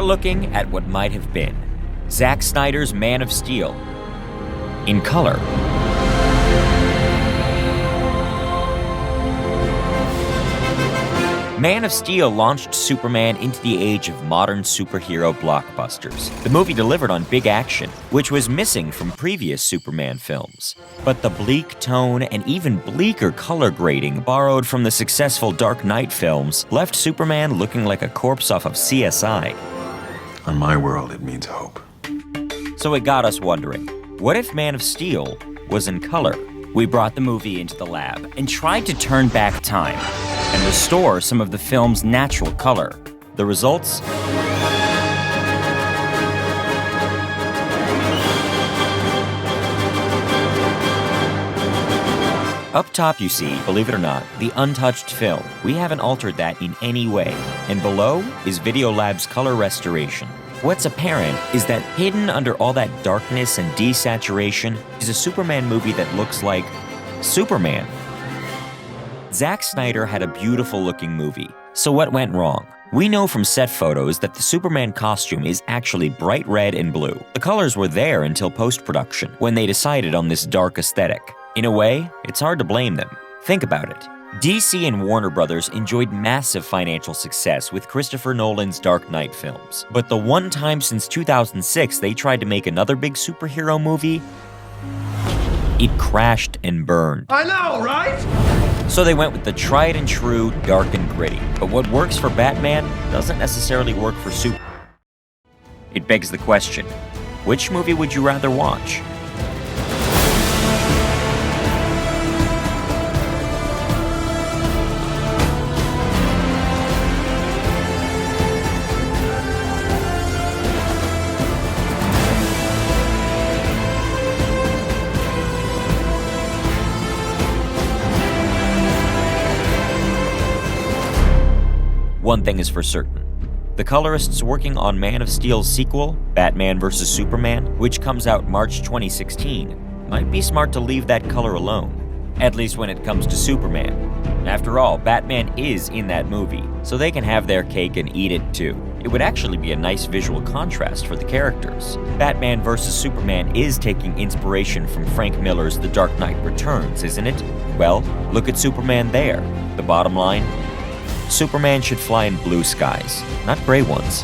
looking at what might have been. Zack Snyder's Man of Steel. In color. Man of Steel launched Superman into the age of modern superhero blockbusters. The movie delivered on big action, which was missing from previous Superman films. But the bleak tone and even bleaker color grading borrowed from the successful Dark Knight films left Superman looking like a corpse off of CSI. On my world, it means hope. So it got us wondering, what if Man of Steel was in color? We brought the movie into the lab and tried to turn back time and restore some of the film's natural color. The results? Up top you see, believe it or not, the untouched film. We haven't altered that in any way. And below is Videolab's color restoration. What's apparent is that hidden under all that darkness and desaturation is a Superman movie that looks like Superman. Zack Snyder had a beautiful-looking movie. So what went wrong? We know from set photos that the Superman costume is actually bright red and blue. The colors were there until post-production, when they decided on this dark aesthetic. In a way, it's hard to blame them. Think about it. DC and Warner Brothers enjoyed massive financial success with Christopher Nolan's Dark Knight films. But the one time since 2006 they tried to make another big superhero movie, it crashed and burned. I know, right? So they went with the tried and true dark and gritty. But what works for Batman doesn't necessarily work for Superman. It begs the question, which movie would you rather watch? One thing is for certain. The colorists working on Man of Steel's sequel, Batman vs. Superman, which comes out March 2016, might be smart to leave that color alone. At least when it comes to Superman. After all, Batman is in that movie, so they can have their cake and eat it too. It would actually be a nice visual contrast for the characters. Batman vs. Superman is taking inspiration from Frank Miller's The Dark Knight Returns, isn't it? Well, look at Superman there. The bottom line? Superman should fly in blue skies, not gray ones.